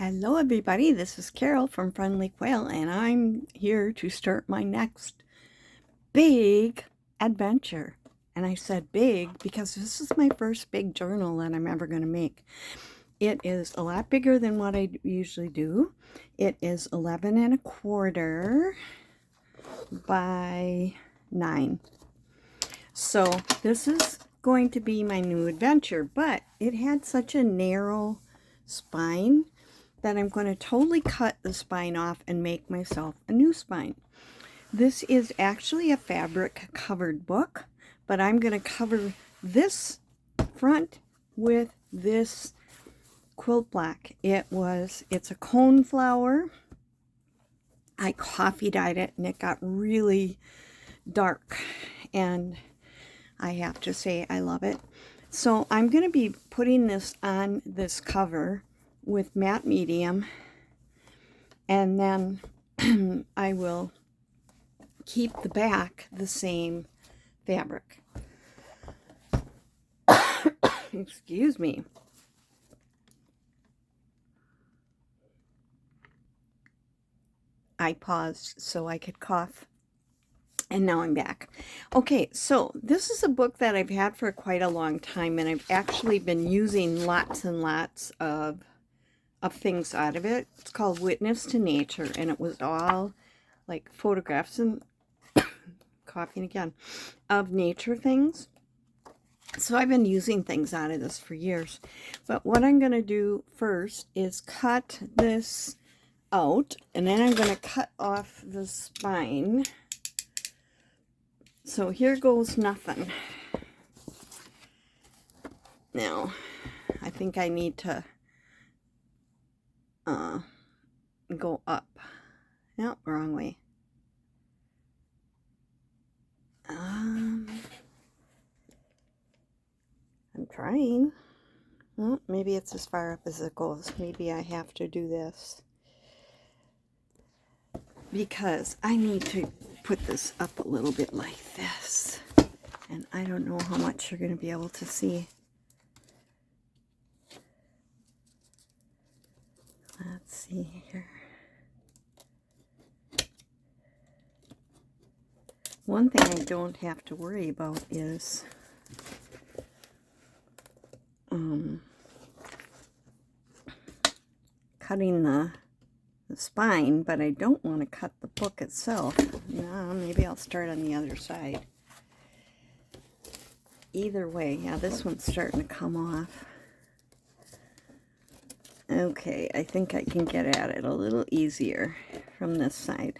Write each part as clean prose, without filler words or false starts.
Hello everybody, this is Carol from Friendly Quail and I'm here to start my next big adventure. And I said big because this is my first big journal that I'm ever going to make. It is a lot bigger than what I usually do. It is 11 and a quarter by 9. So this is going to be my new adventure, but it had such a narrow spine that I'm going to totally cut the spine off and make myself a new spine. This is actually a fabric covered book, but I'm going to cover this front with this quilt black. It's a cone flower. I coffee dyed it and it got really dark, and I have to say I love it. So I'm going to be putting this on this cover with matte medium, and then I will keep the back the same fabric. Excuse me. I paused so I could cough, and now I'm back. Okay, so this is a book that I've had for quite a long time, and I've actually been using lots and lots of things out of it. It's called Witness to Nature, and it was all like photographs and coughing again of nature things. So I've been using things out of this for years. But what I'm going to do first is cut this out, and then I'm going to cut off the spine. So here goes nothing. Now, I think I need to go up. No, wrong way. I'm trying. Well, maybe it's as far up as it goes. Maybe I have to do this because I need to put this up a little bit like this. And I don't know how much you're going to be able to see. Let's see here. One thing I don't have to worry about is cutting the spine, but I don't want to cut the book itself. No, maybe I'll start on the other side. Either way, yeah, this one's starting to come off. Okay, I think I can get at it a little easier from this side.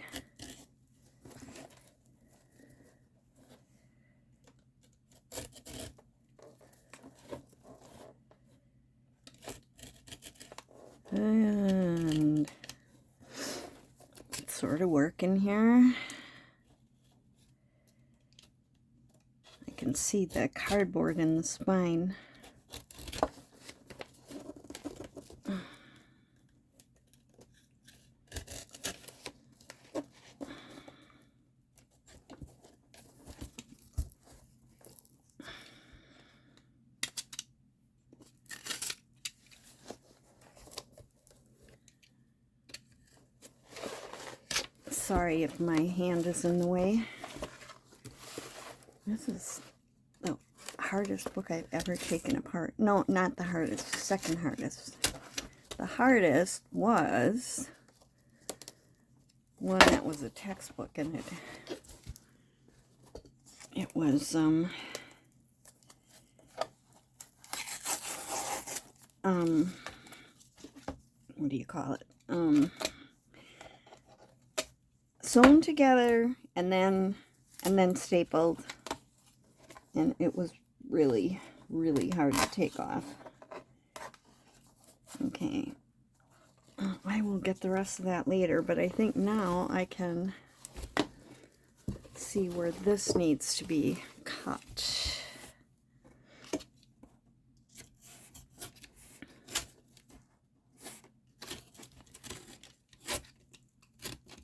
And it's sort of working here. I can see the cardboard in the spine. Sorry if my hand is in the way. This is the hardest book I've ever taken apart. No, not the hardest, second hardest. The hardest was one that was a textbook, and it was what do you call it? Sewn together and then stapled, and it was really hard to take off. Okay, I will get the rest of that later, but I think now I can see where this needs to be cut.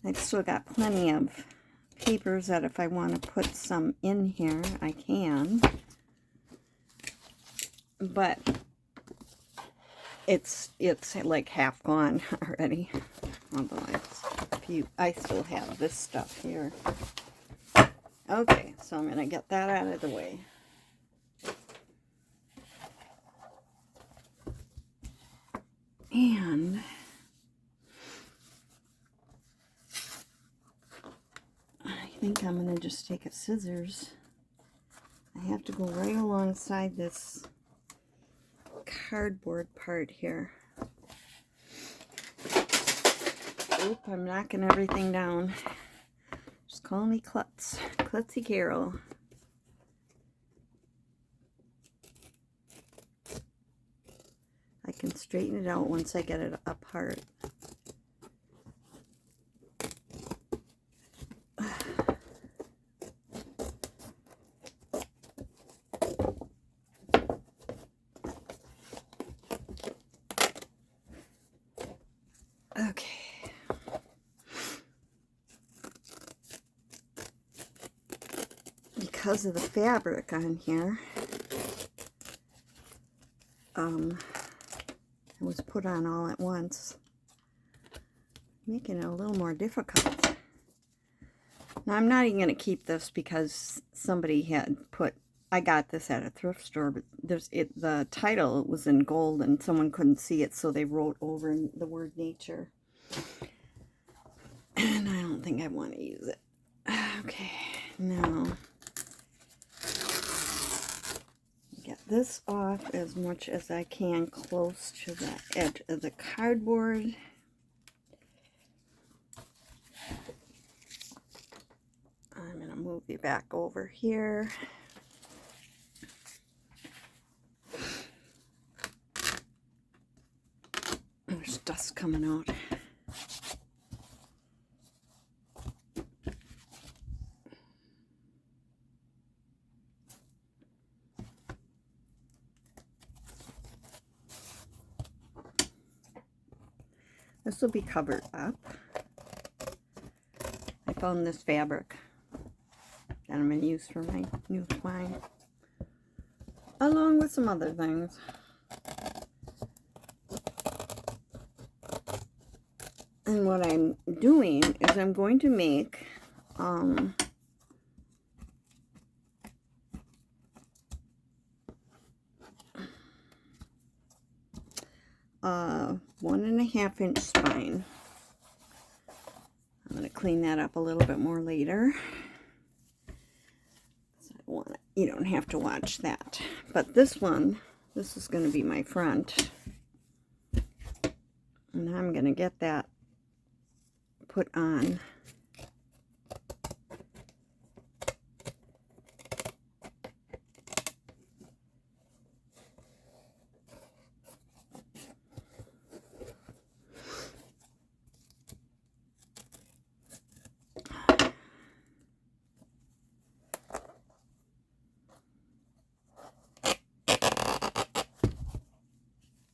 I've still got plenty of papers that if I want to put some in here, I can. But it's like half gone already. Although I still have this stuff here. Okay, so I'm gonna get that out of the way. And I think I'm gonna just take a scissors. I have to go right alongside this cardboard part here. Oop, I'm knocking everything down. Just call me Klutz. Klutzy Carol. I can straighten it out once I get it apart. Okay. Because of the fabric on here, it was put on all at once, making it a little more difficult. Now I'm not even going to keep this because somebody had put, I got this at a thrift store, but the title was in gold and someone couldn't see it, so they wrote over the word nature. And I don't think I want to use it. Okay, now get this off as much as I can close to the edge of the cardboard. I'm going to move you back over here. There's dust coming out. This will be covered up. I found this fabric that I'm going to use for my new twine, along with some other things. And what I'm doing is I'm going to make 1.5 inch spine. I'm going to clean that up a little bit more later. So you don't have to watch that. But this is going to be my front. And I'm going to get that put on.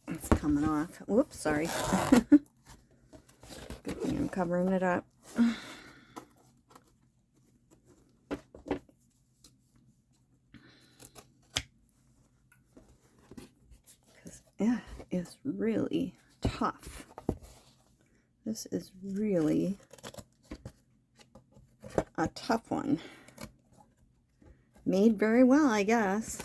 It's coming off. Whoops, sorry. Good thing I'm covering it up. Because it is really tough. This is really a tough one. Made very well, I guess.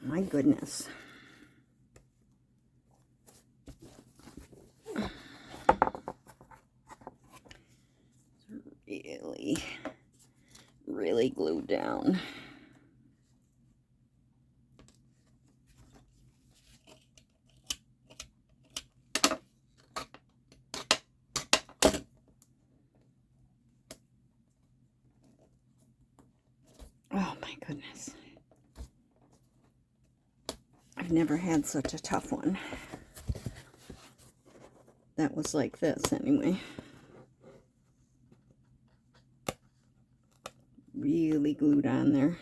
My goodness. It's really glued down. Oh my goodness. I've never had such a tough one. That was like this anyway. really glued on there.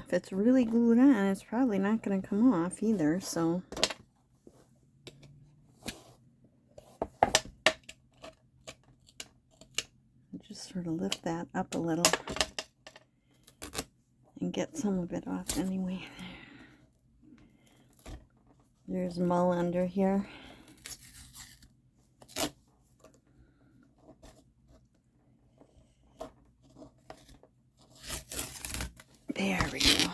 If it's really glued on, it's probably not going to come off either, so. Just sort of lift that up a little and get some of it off anyway. There's mull under here. There we go.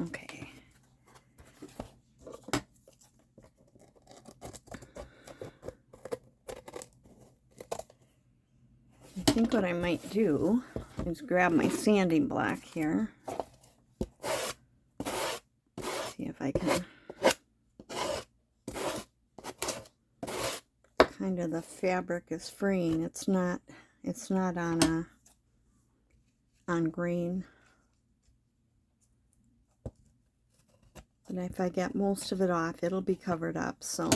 Okay. I think what I might do is grab my sanding block here. See if I can. Kind of the fabric is fraying. It's not on grain. But if I get most of it off, it'll be covered up, so.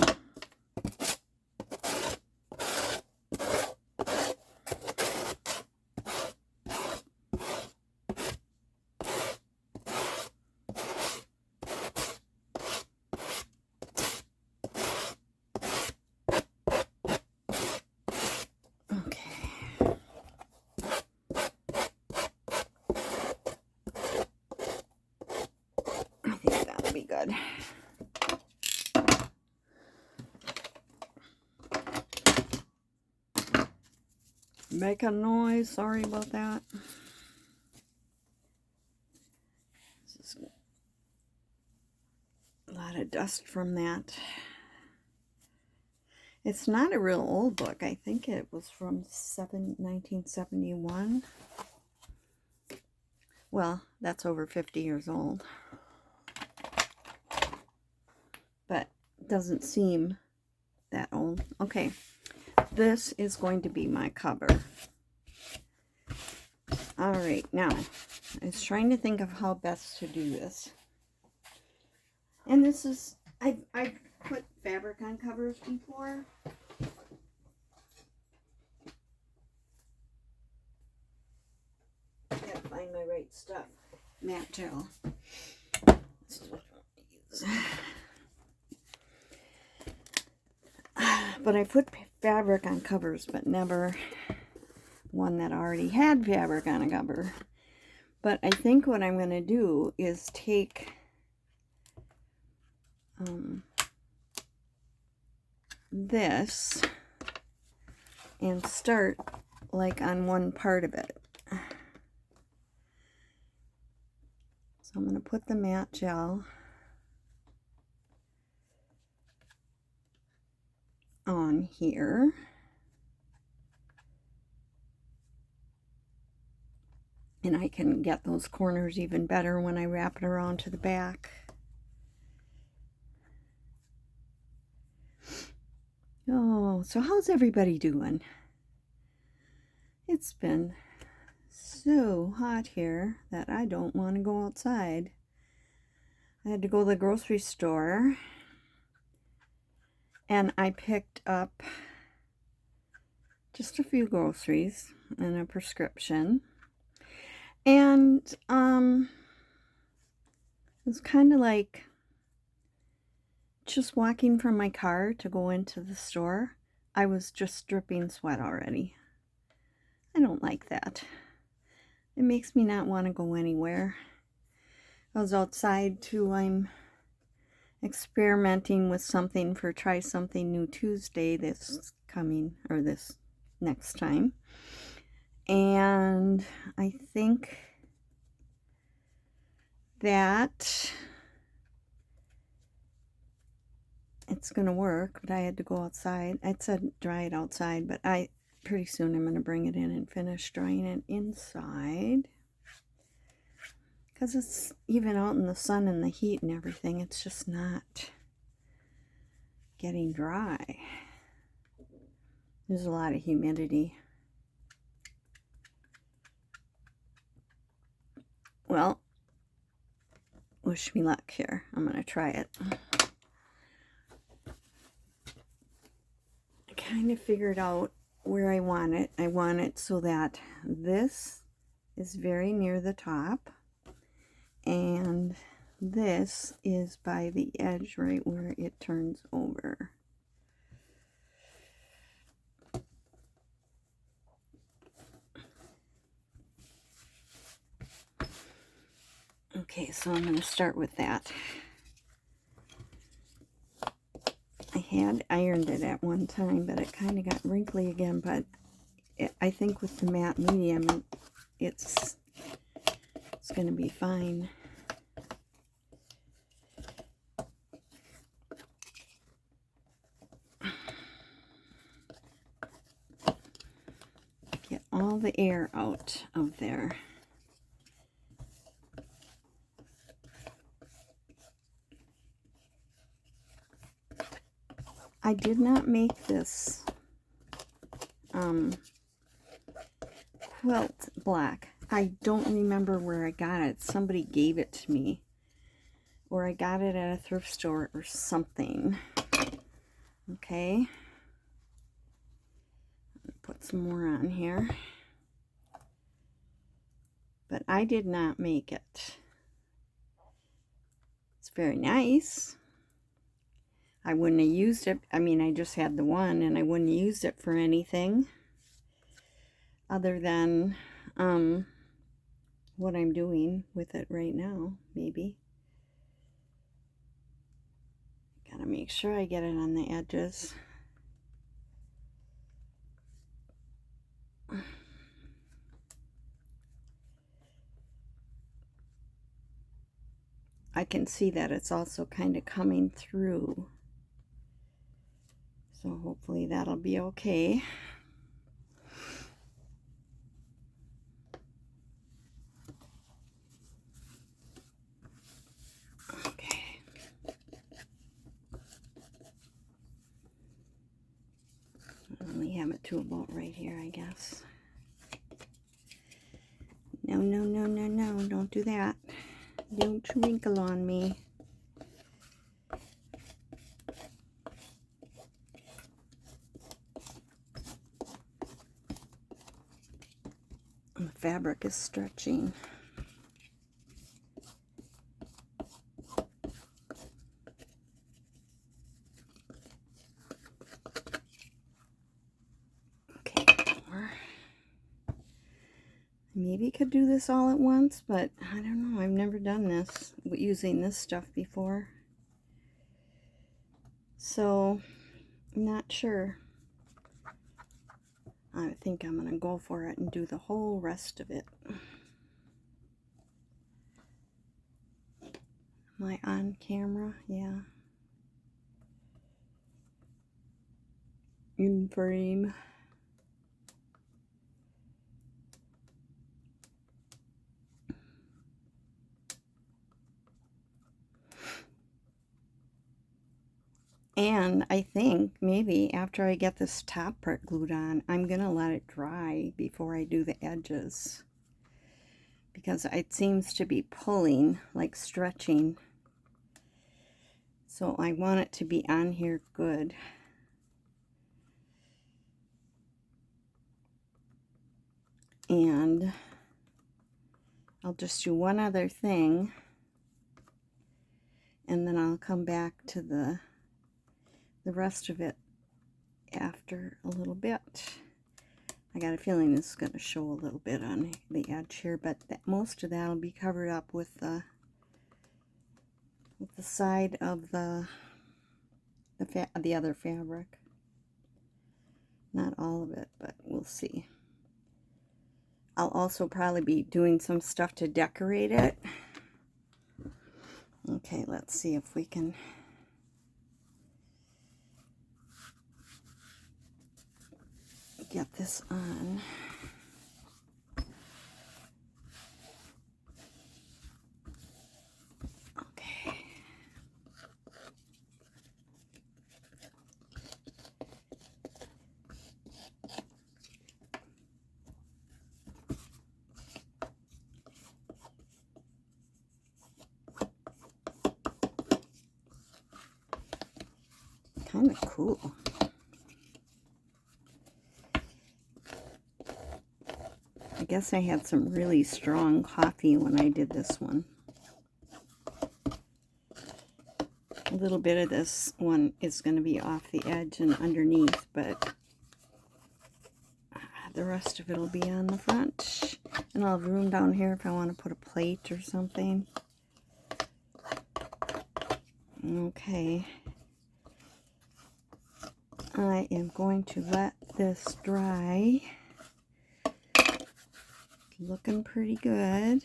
Good. Make a noise, sorry about that. This is a lot of dust from that. It's not a real old book. I think it was from 1971. Well, that's over 50 years old. But it doesn't seem that old. Okay, this is going to be my cover. All right, now I was trying to think of how best to do this. And this is, I've put fabric on covers before. I gotta find my right stuff. Matte gel. This is what I want to use. But I put fabric on covers, but never one that already had fabric on a cover. But I think what I'm going to do is take this and start like on one part of it. So I'm going to put the matte gel on here. And I can get those corners even better when I wrap it around to the back. Oh, so how's everybody doing? It's been so hot here that I don't want to go outside. I had to go to the grocery store and I picked up just a few groceries and a prescription. And it was kind of like just walking from my car to go into the store. I was just dripping sweat already. I don't like that. It makes me not want to go anywhere. I was outside too. I'm experimenting with something for Try Something New Tuesday this coming, or this next time. And I think that it's going to work, but I had to go outside. I said dry it outside, but pretty soon I'm going to bring it in and finish drying it inside. Because it's even out in the sun and the heat and everything, it's just not getting dry. There's a lot of humidity. Well, wish me luck here. I'm going to try it. I kind of figured out where I want it. I want it so that this is very near the top, and this is by the edge right where it turns over. Okay, so I'm going to start with that. I had ironed it at one time, but it kind of got wrinkly again, but I think with the matte medium, it's going to be fine. Get all the air out of there. I did not make this quilt black. I don't remember where I got it. Somebody gave it to me, or I got it at a thrift store or something. Okay, put some more on here, but I did not make it. It's very nice. I wouldn't have used it. I mean, I just had the one, and I wouldn't have used it for anything other than what I'm doing with it right now, maybe. Gotta make sure I get it on the edges. I can see that it's also kind of coming through, so hopefully that'll be okay. Okay. We have it to about right here, I guess. No, no, no, no, no, don't do that. Don't wrinkle on me. The fabric is stretching. Okay, maybe could do this all at once, but I don't know. I've never done this using this stuff before, so I'm not sure. I think I'm gonna go for it and do the whole rest of it. Am I on camera? Yeah. In frame. And I think maybe after I get this top part glued on, I'm going to let it dry before I do the edges, because it seems to be pulling, like stretching. So I want it to be on here good. And I'll just do one other thing, and then I'll come back to the rest of it after a little bit. I got a feeling this is going to show a little bit on the edge here, but most of that will be covered up with the side of the other fabric. Not all of it, but we'll see. I'll also probably be doing some stuff to decorate it. Okay, let's see if we can get this on. Okay. Kind of cool. I guess I had some really strong coffee when I did this one. A little bit of this one is going to be off the edge and underneath, but the rest of it will be on the front. And I'll have room down here if I want to put a plate or something. Okay. I am going to let this dry. Looking pretty good.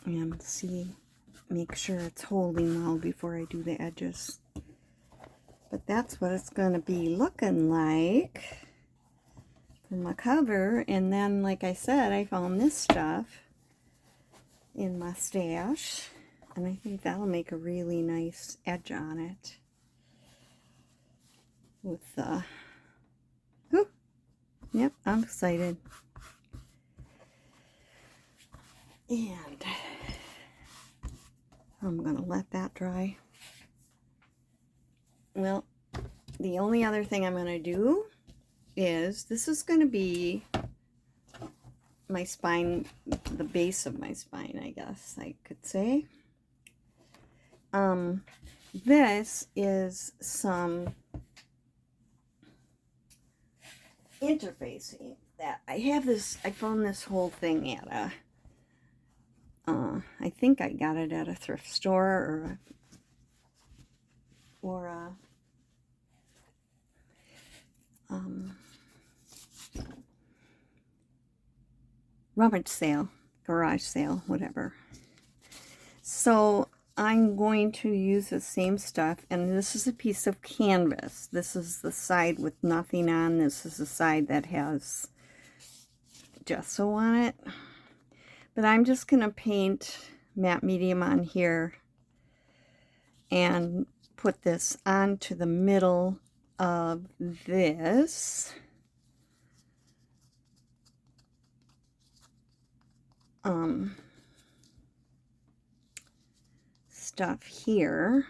And see, make sure it's holding well before I do the edges. But that's what it's going to be looking like for my cover. And then, like I said, I found this stuff in my stash. And I think that'll make a really nice edge on it. With the... Yep, I'm excited. And I'm going to let that dry. Well, the only other thing I'm going to do is, this is going to be my spine, the base of my spine, I guess I could say. This is some interfacing that I have this, I found this whole thing at a, I think I got it at a thrift store or a rummage sale, garage sale, whatever. So I'm going to use the same stuff, and this is a piece of canvas. This is the side with nothing on. This is the side that has gesso on it. But I'm just going to paint matte medium on here and put this onto the middle of this. Stuff here,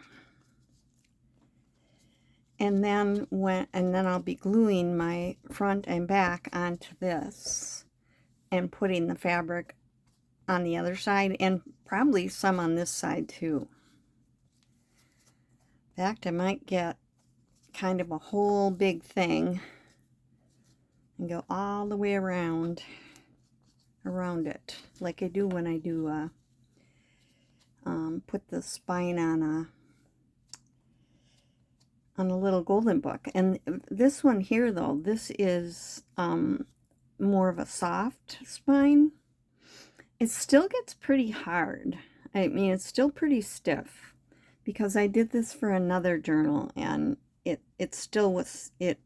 and then I'll be gluing my front and back onto this and putting the fabric on the other side, and probably some on this side too. In fact, I might get kind of a whole big thing and go all the way around it, like I do when I do put the spine on a little golden book. And this one here, though, this is more of a soft spine. It still gets pretty hard. I mean, it's still pretty stiff because I did this for another journal, and it still was, it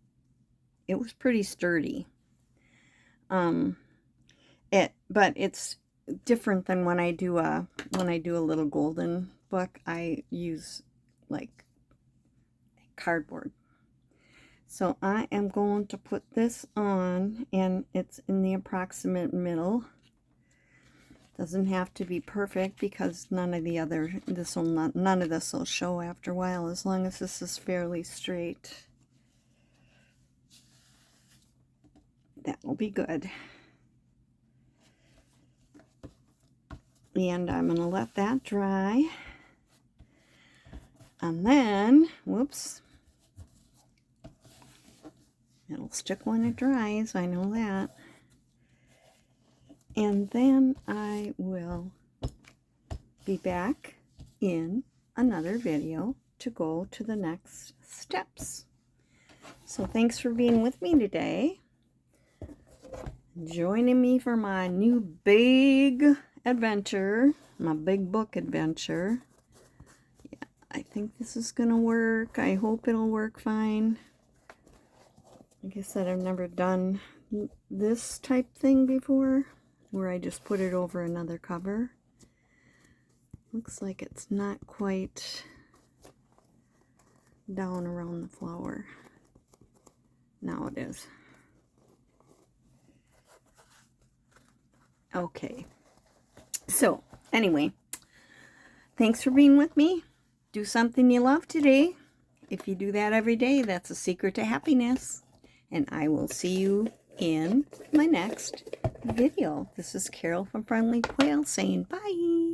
was pretty sturdy. But it's different than when I do a little golden book. I use like cardboard. So I am going to put this on, and it's in the approximate middle. Doesn't have to be perfect because none of this will show after a while, as long as this is fairly straight. That will be good. And I'm going to let that dry. And then, whoops, it'll stick when it dries, I know that. And then I will be back in another video to go to the next steps. So thanks for being with me today. Joining me for my new big adventure, my big book adventure. Yeah, I think this is gonna work. I hope it'll work fine. Like I said, I've never done this type thing before, where I just put it over another cover. Looks like it's not quite down around the flower. Now it is. Okay. So, anyway, thanks for being with me. Do something you love today. If you do that every day, that's a secret to happiness. and I will see you in my next video. This is Carol from Friendly Quail saying bye.